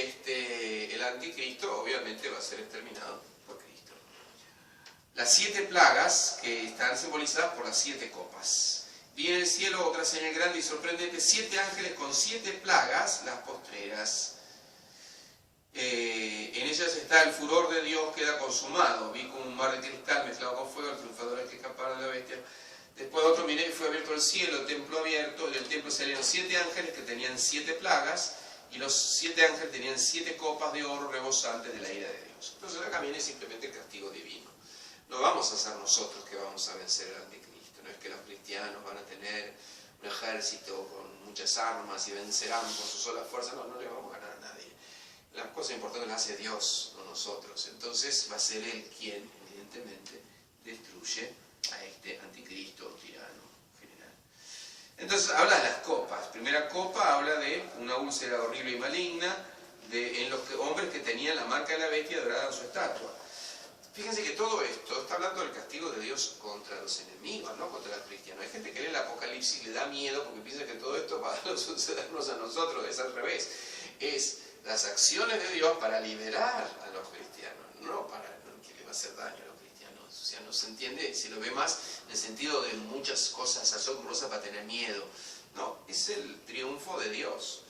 el anticristo obviamente va a ser exterminado por Cristo. Las 7 plagas que están simbolizadas por las 7 copas. Vi en el cielo otra señal grande y sorprendente, 7 ángeles con 7 plagas, las postreras. En ellas está el furor de Dios, queda consumado. Vi como un mar de cristal mezclado con fuego, el triunfador es que escapara de la bestia. Después otro miré y fue abierto el cielo, el templo abierto, y del templo salieron 7 ángeles que tenían 7 plagas, y los 7 ángeles tenían 7 copas de oro rebosantes de la ira de Dios. Entonces acá viene simplemente el castigo divino. No vamos a ser nosotros que vamos a vencer al anticristo, no es que los cristianos van a tener un ejército con muchas armas y vencerán por su sola fuerza, no le vamos a ganar a nadie. Las cosas importantes las hace Dios, no nosotros. Entonces va a ser Él quien, evidentemente, destruye a este anticristo o tirano general. Entonces habla de las copas. Primera copa habla de una úlcera horrible y maligna en los hombres que tenían la marca de la bestia dorada en su estatua. Fíjense que todo esto está hablando del castigo de Dios contra los enemigos, no contra los cristianos. Hay gente que lee el Apocalipsis y le da miedo porque piensa que todo esto va a sucedernos a nosotros, es al revés. Es las acciones de Dios para liberar a los cristianos, no para que le va a hacer daño a los cristianos. O sea, no se entiende, se lo ve más en el sentido de muchas cosas asombrosas para tener miedo. No, es el triunfo de Dios.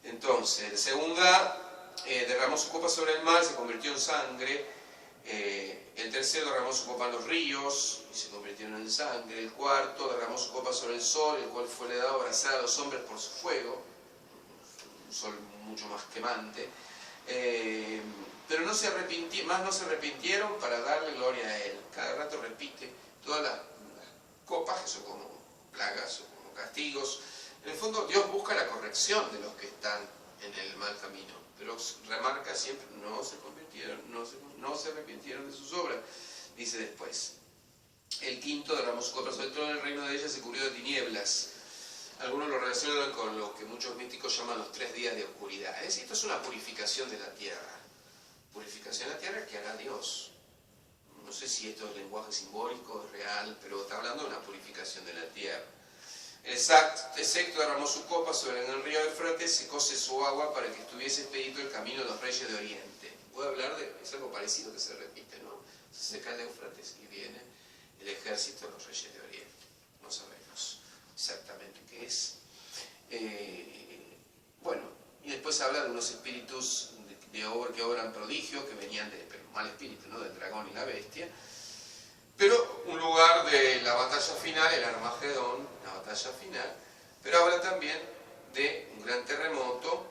Entonces, segunda, derramó su copa sobre el mar, se convirtió en sangre. El tercero derramó su copa en los ríos y se convirtieron en sangre. El cuarto derramó su copa sobre el sol, el cual fue le dado a abrazar a los hombres por su fuego, un sol mucho más quemante, pero no se arrepintieron para darle gloria a Él. Cada rato repite todas las copas que son como plagas o como castigos. En el fondo Dios busca la corrección de los que están en el mal camino, pero remarca siempre, no se convirtieron, no se arrepintieron de sus obras. Dice después, el quinto derramó su copa sobre el trono del reino de ella, se cubrió de tinieblas. Algunos lo relacionan con lo que muchos místicos llaman los 3 días de oscuridad. Es decir, esto es una purificación de la tierra. Purificación de la tierra que hará Dios. No sé si esto es lenguaje simbólico, es real, pero está hablando de una purificación de la tierra. El sexto derramó su copa sobre el río Éufrates, secóse su agua para que estuviese expedito el camino de los reyes de Oriente. Puedo hablar es algo parecido que se repite, ¿no? Se seca el Éufrates y viene el ejército de los reyes de Oriente. No sabemos exactamente qué es. Bueno, y después habla de unos espíritus que obran prodigios, que venían del mal espíritu, ¿no? Del dragón y la bestia. Pero un lugar de la batalla final, el Armagedón, la batalla final, pero habla también de un gran terremoto,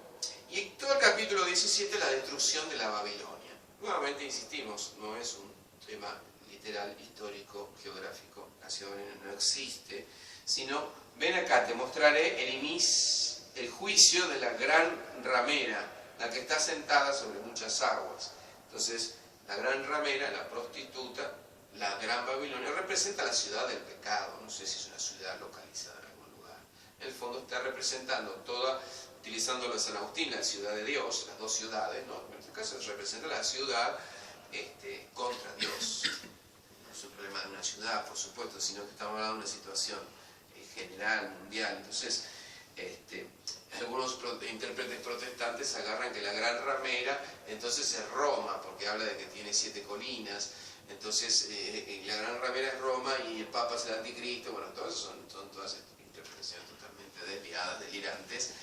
y todo el capítulo 17, la destrucción de la Babilonia. Nuevamente insistimos, no es un tema literal, histórico, geográfico, la ciudad no existe, sino, ven acá, te mostraré el juicio de la gran ramera, la que está sentada sobre muchas aguas. Entonces, la gran ramera, la prostituta, la gran Babilonia, representa la ciudad del pecado. No sé si es una ciudad localizada en algún lugar. En el fondo está representando toda, utilizando San Agustín, la ciudad de Dios, las dos ciudades, ¿no? En este caso representa la ciudad contra Dios. No es un problema de una ciudad, por supuesto, sino que estamos hablando de una situación general, mundial. Entonces, algunos intérpretes protestantes agarran que la gran ramera entonces es Roma, porque habla de que tiene 7 colinas. Entonces, la gran ramera es Roma y el Papa es el anticristo. Bueno, todas son todas interpretaciones totalmente desviadas, delirantes.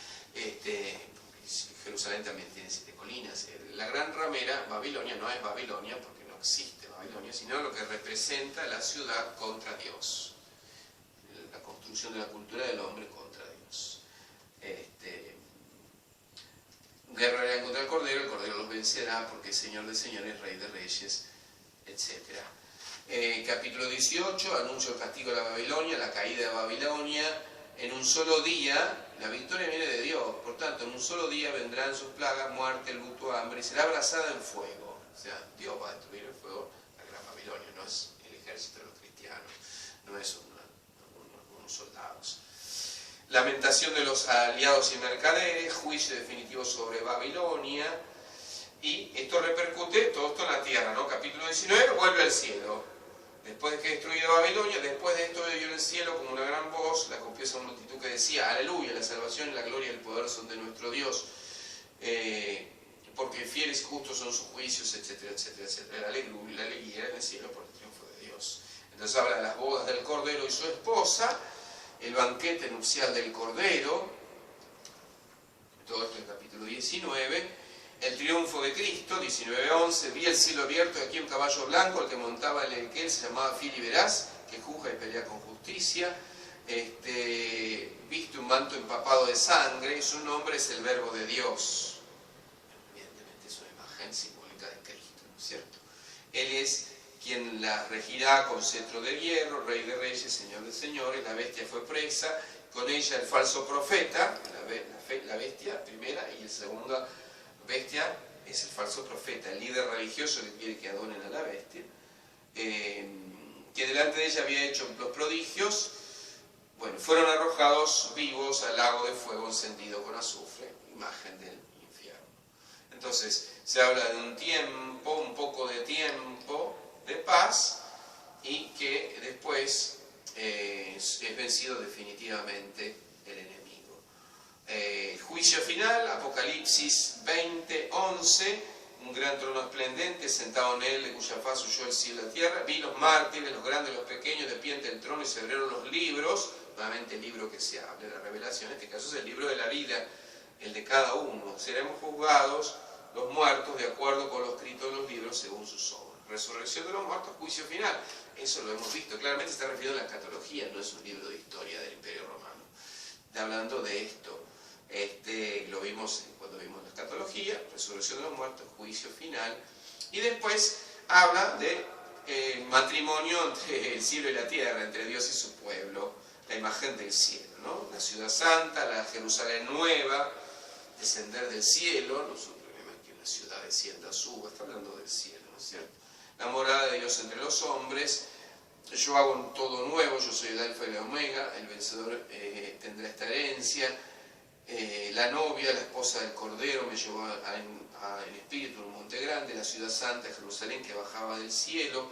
Jerusalén también tiene 7 colinas. La gran ramera, Babilonia, no es Babilonia porque no existe Babilonia, sino lo que representa la ciudad contra Dios. La construcción de la cultura del hombre contra Dios. Guerrarán contra el Cordero los vencerá porque es Señor de señores, Rey de reyes, etc. Capítulo 18, anuncio el castigo de la Babilonia, la caída de Babilonia. En un solo día, la victoria viene de Dios, por tanto, en un solo día vendrán sus plagas, muerte, luto, hambre, y será abrazada en fuego. O sea, Dios va a destruir el fuego la gran Babilonia, no es el ejército de los cristianos, no es unos soldados. Lamentación de los aliados y mercaderes, juicio definitivo sobre Babilonia, y esto repercute todo esto en la tierra, ¿no? Capítulo 19, vuelve al cielo. Después de que destruido Babilonia, después de esto oyó en el cielo como una gran voz, la copiosa multitud que decía, aleluya, la salvación y la gloria y el poder son de nuestro Dios. porque fieles y justos son sus juicios, etcétera, etcétera, etcétera. La alegría en el cielo por el triunfo de Dios. Entonces habla de las bodas del Cordero y su esposa, el banquete nupcial del Cordero, todo esto en el capítulo 19, el triunfo de Cristo, 19:11, vi el cielo abierto y aquí un caballo blanco, el que montaba en el que él se llamaba Fiel y Veraz, que juzga y pelea con justicia, viste un manto empapado de sangre, y su nombre es el Verbo de Dios. Evidentemente es una imagen simbólica de Cristo, ¿no es cierto? Él es quien la regirá con cetro de hierro, Rey de reyes, Señor de señores. La bestia fue presa, con ella el falso profeta, la bestia primera, y la segunda bestia es el falso profeta, el líder religioso que quiere que adoren a la bestia, que delante de ella había hecho los prodigios. Bueno, fueron arrojados vivos al lago de fuego encendido con azufre, imagen del infierno. Entonces, se habla de un tiempo, un poco de tiempo de paz, y que después es vencido definitivamente el enemigo. El juicio final, Apocalipsis 20:11, un gran trono esplendente, sentado en él, de cuya faz huyó el cielo y la tierra. Vi los mártires, los grandes y los pequeños, de pie ante el trono, y se abrieron los libros. Nuevamente el libro que se habla, la revelación, en este caso es el libro de la vida, el de cada uno. Seremos juzgados los muertos de acuerdo con lo escrito en los libros según sus obras. Resurrección de los muertos, juicio final. Eso lo hemos visto, claramente está refiriendo a la escatología, no es un libro de historia del Imperio Romano. Está hablando de esto. Lo vimos cuando vimos la escatología, resurrección de los muertos, juicio final. Y después habla de matrimonio entre el cielo y la tierra, entre Dios y su pueblo, la imagen del cielo, ¿no? La ciudad santa, la Jerusalén nueva, descender del cielo, no es un problema que una ciudad descienda, suba, está hablando del cielo, ¿no es cierto? La morada de Dios entre los hombres. Yo hago todo nuevo, yo soy el alfa y la omega, el vencedor tendrá esta herencia. La novia, la esposa del Cordero, me llevó en espíritu a un monte grande, la ciudad santa, Jerusalén, que bajaba del cielo.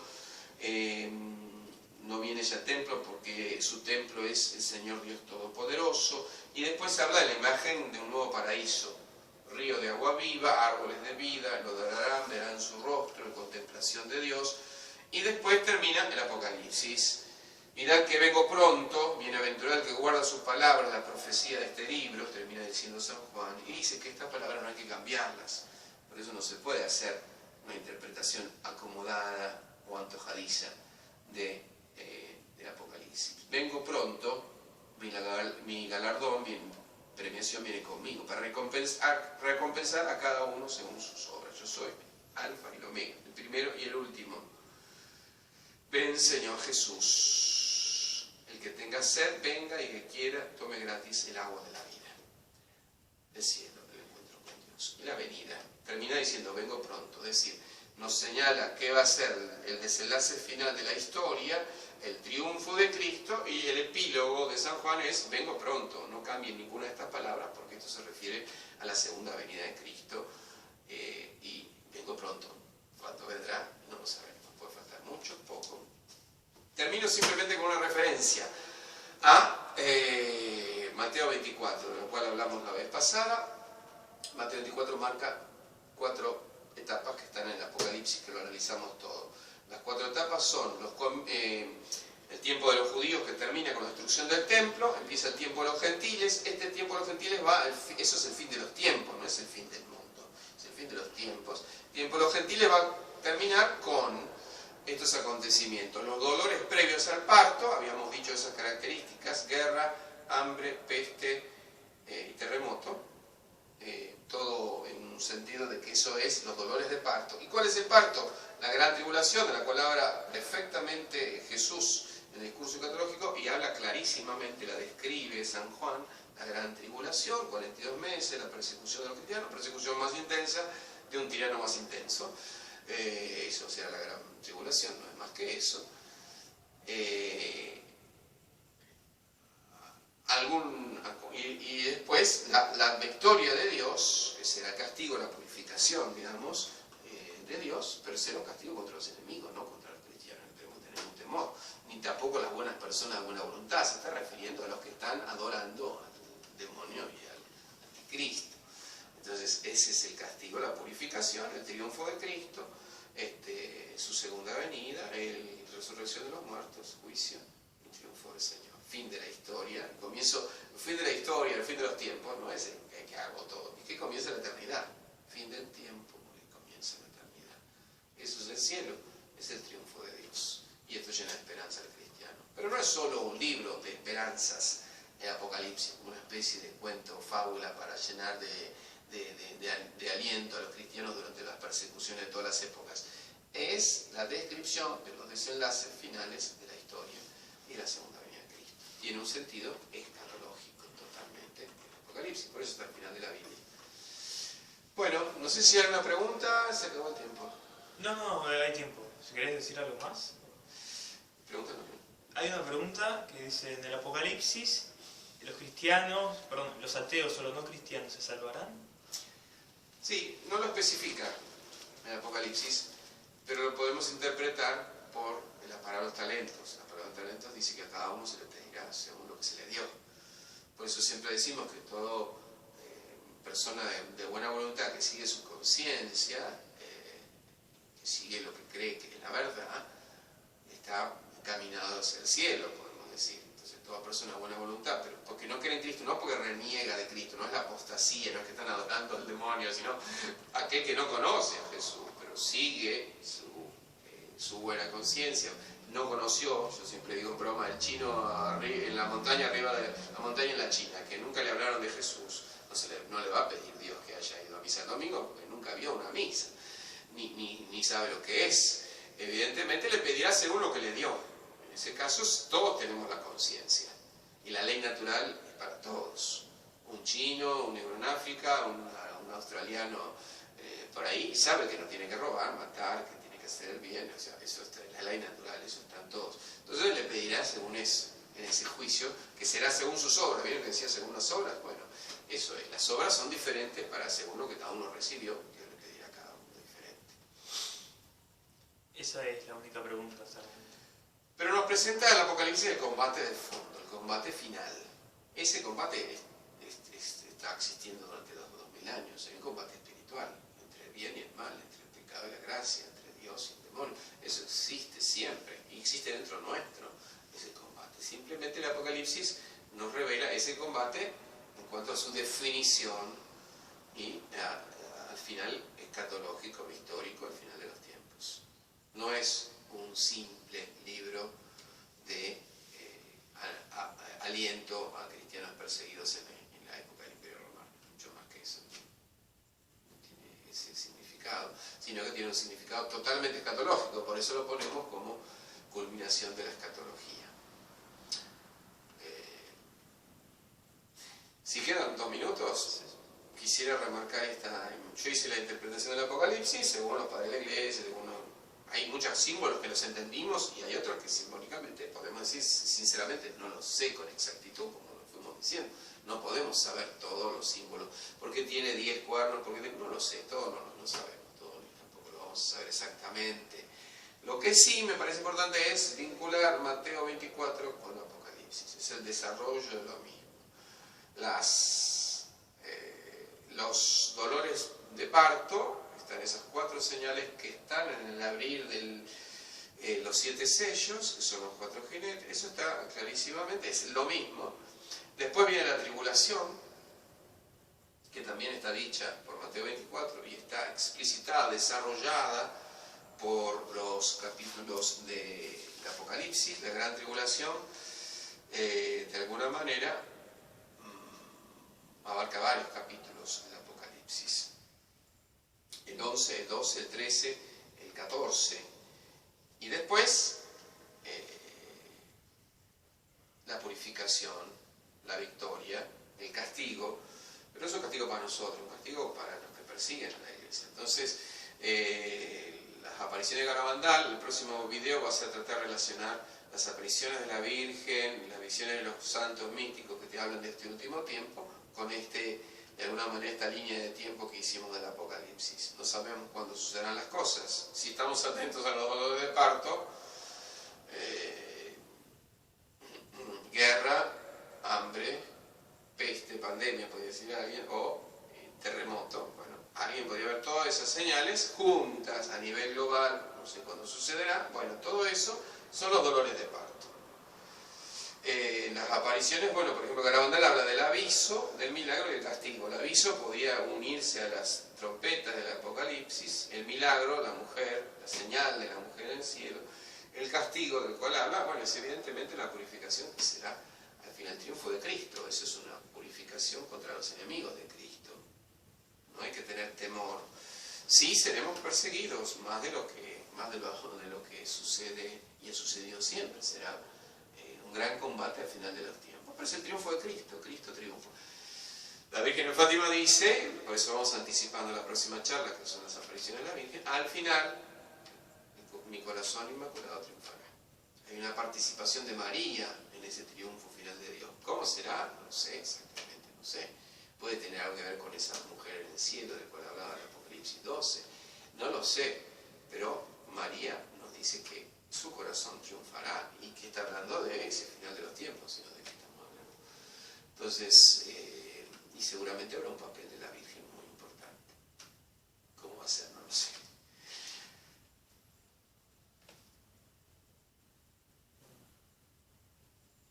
No viene ya templo porque su templo es el Señor Dios Todopoderoso. Y después habla de la imagen de un nuevo paraíso, río de agua viva, árboles de vida, lo darán, verán su rostro en contemplación de Dios. Y después termina el Apocalipsis. Mirad que vengo pronto, bienaventurado el que guarda sus palabras, la profecía de este libro, termina diciendo San Juan, y dice que estas palabras no hay que cambiarlas. Por eso no se puede hacer una interpretación acomodada o antojadiza del Apocalipsis. Vengo pronto, mi galardón, mi premiación viene conmigo, para recompensar a cada uno según sus obras. Yo soy Alfa y el Omega, el primero y el último. Ven, Señor Jesús. El que tenga sed, venga, y que quiera, tome gratis el agua de la vida. El cielo, el encuentro con Dios. Y la venida. Termina diciendo, vengo pronto. Es decir, nos señala qué va a ser el desenlace final de la historia, el triunfo de Cristo, y el epílogo de San Juan es, vengo pronto. No cambien ninguna de estas palabras, porque esto se refiere a la segunda venida de Cristo. Y vengo pronto. ¿Cuándo vendrá? No lo sabemos. Puede faltar mucho, poco. Termino simplemente con una referencia a Mateo 24, de lo cual hablamos la vez pasada. Mateo 24 marca 4 etapas que están en el Apocalipsis, que lo analizamos todo. Las 4 etapas son el tiempo de los judíos, que termina con la destrucción del templo, empieza el tiempo de los gentiles. Este tiempo de los gentiles eso es el fin de los tiempos, no es el fin del mundo, es el fin de los tiempos. El tiempo de los gentiles va a terminar con estos acontecimientos. Los dolores previos al parto, habíamos dicho esas características: guerra, hambre, peste y terremoto. Todo en un sentido de que eso es los dolores de parto. ¿Y cuál es el parto? La gran tribulación, de la cual habla perfectamente Jesús en el discurso escatológico, y habla clarísimamente, la describe San Juan, la gran tribulación, 42 meses, la persecución de los cristianos, persecución más intensa de un tirano más intenso. Eso será la gran tribulación, no es más que eso. Y después la victoria de Dios, que será el castigo, la purificación, digamos, de Dios, pero será un castigo contra los enemigos, no contra los cristianos. No tenemos que tener un temor, ni tampoco las buenas personas de buena voluntad. Se está refiriendo a los que están adorando al demonio y al anticristo, Entonces ese es el castigo, la purificación, el triunfo de Cristo, su segunda venida, la resurrección de los muertos, juicio, el triunfo del Señor. Fin de la historia, el fin de la historia, el fin de los tiempos, no es el que hago todo, es que comienza la eternidad, fin del tiempo, que comienza la eternidad. Eso es el cielo, es el triunfo de Dios. Y esto llena de esperanza al cristiano. Pero no es solo un libro de esperanzas, el Apocalipsis, una especie de cuento o fábula para llenar de aliento a los cristianos durante las persecuciones de todas las épocas. Es la descripción de los desenlaces finales de la historia y la segunda venida de Cristo. Tiene un sentido escatológico totalmente el Apocalipsis, por eso está al final de la Biblia. Bueno, no sé si hay una pregunta, se acabó el tiempo. No, hay tiempo. Si querés decir algo más. Pregúntame. Hay una pregunta que dice, en el Apocalipsis, los ateos o los no cristianos se salvarán. Sí, no lo especifica en el Apocalipsis, pero lo podemos interpretar por la parábola de los talentos. La parábola de los talentos dice que a cada uno se le pedirá según lo que se le dio. Por eso siempre decimos que toda persona de buena voluntad que sigue su conciencia, que sigue lo que cree que es la verdad, está encaminado hacia el cielo, podemos decir. Entonces toda persona de buena voluntad, pero porque no cree en Cristo, no porque reniega de Cristo, no es la apostasía, no es que están adorando al demonio, sino aquel que no conoce a Jesús, pero sigue su buena conciencia. No conoció, yo siempre digo en broma, el chino en la montaña arriba de la montaña en la China, que nunca le hablaron de Jesús, no le va a pedir Dios que haya ido a misa el domingo, porque nunca vio una misa, ni sabe lo que es. Evidentemente le pedirá según lo que le dio. En ese caso todos tenemos la conciencia, y la ley natural es para todos. Un chino, un negro en África, un australiano por ahí, sabe que no tiene que robar, matar, que tiene que hacer el bien, o sea, eso está en la ley natural, eso están todos. Entonces le pedirá según eso, en ese juicio, que será según sus obras. ¿Vieron que decía según las obras? Bueno, eso es, las obras son diferentes para según lo que cada uno recibió, Dios le pedirá a cada uno diferente. Esa es la única pregunta, ¿sabes? Pero nos presenta el Apocalipsis el combate de fondo, el combate final. Ese combate está existiendo durante 2000 años, hay un combate espiritual, entre el bien y el mal, entre el pecado y la gracia, entre Dios y el demonio. Eso existe siempre, y existe dentro nuestro, ese combate. Simplemente el Apocalipsis nos revela ese combate en cuanto a su definición y al final escatológico, histórico, al final de los tiempos. No es un simple libro de aliento a cristianos perseguidos en la época del Imperio Romano, mucho más que eso. No tiene ese significado, sino que tiene un significado totalmente escatológico, por eso lo ponemos como culminación de la escatología. Si quedan 2 minutos, quisiera remarcar yo hice la interpretación del Apocalipsis según los padres de la iglesia, hay muchos símbolos que los entendimos y hay otros que simbólicamente, podemos decir sinceramente, no los sé con exactitud, como lo fuimos diciendo. No podemos saber todos los símbolos. ¿Por qué tiene 10 cuernos? No lo sé, todo no lo sabemos, todo tampoco lo vamos a saber exactamente. Lo que sí me parece importante es vincular Mateo 24 con Apocalipsis, es el desarrollo de lo mismo. Los dolores de parto, están esas 4 señales que están en el abrir de los 7 sellos, que son los 4 jinetes, eso está clarísimamente, es lo mismo. Después viene la tribulación, que también está dicha por Mateo 24 y está explicitada, desarrollada por los capítulos de Apocalipsis. La gran tribulación, de alguna manera, abarca varios capítulos del Apocalipsis. El 11, el 12, el 13, el 14. Y después, la purificación, la victoria, el castigo. Pero no es un castigo para nosotros, un castigo para los que persiguen a la iglesia. Entonces, las apariciones de Garabandal, el próximo video va a ser tratar de relacionar las apariciones de la Virgen, las visiones de los santos místicos que te hablan de este último tiempo, con de alguna manera esta línea de tiempo que hicimos del Apocalipsis. No sabemos cuándo sucederán las cosas. Si estamos atentos a los dolores de parto, guerra, hambre, peste, pandemia, podría decir alguien, o terremoto. Bueno, alguien podría ver todas esas señales juntas a nivel global, no sé cuándo sucederá. Bueno, todo eso son los dolores de parto. Las apariciones, bueno, por ejemplo, Garabandal habla del aviso, del milagro y del castigo. El aviso podía unirse a las trompetas del Apocalipsis, el milagro, la mujer, la señal de la mujer en el cielo, el castigo del cual habla, bueno, es evidentemente la purificación que será al final el triunfo de Cristo. Eso es una purificación contra los enemigos de Cristo. No hay que tener temor. Sí, seremos perseguidos, más de lo que sucede y ha sucedido siempre. Será un gran combate al final de los tiempos. Pero es el triunfo de Cristo, Cristo triunfa. La Virgen de Fátima dice, por eso vamos anticipando la próxima charla, que son las apariciones de la Virgen, al final, mi corazón inmaculado triunfará. Hay una participación de María en ese triunfo final de Dios. ¿Cómo será? No sé exactamente, no sé. Puede tener algo que ver con esa mujer en el cielo, de cual hablaba el Apocalipsis 12. No lo sé, pero María nos dice que su corazón triunfará y que está hablando de ese final de los tiempos, sino de que estamos hablando. Entonces, y seguramente habrá un papel de la Virgen muy importante. ¿Cómo va a ser? No lo sé.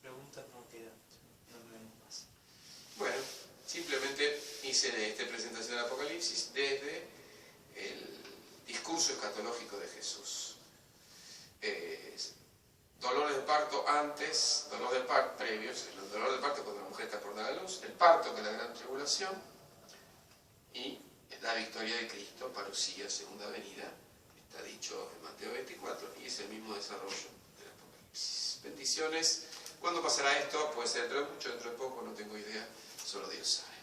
Preguntas no quedan, no vemos más. Bueno, simplemente hice esta presentación del Apocalipsis desde el discurso escatológico de Jesús. Dolores de parto antes, dolor de parto previos, el dolor de parto cuando la mujer está por dar a luz, el parto que es la gran tribulación y la victoria de Cristo, parucía, segunda venida, está dicho en Mateo 24 y es el mismo desarrollo del Apocalipsis. Bendiciones. ¿Cuándo pasará esto? Puede ser dentro de mucho, dentro de poco, no tengo idea, solo Dios sabe.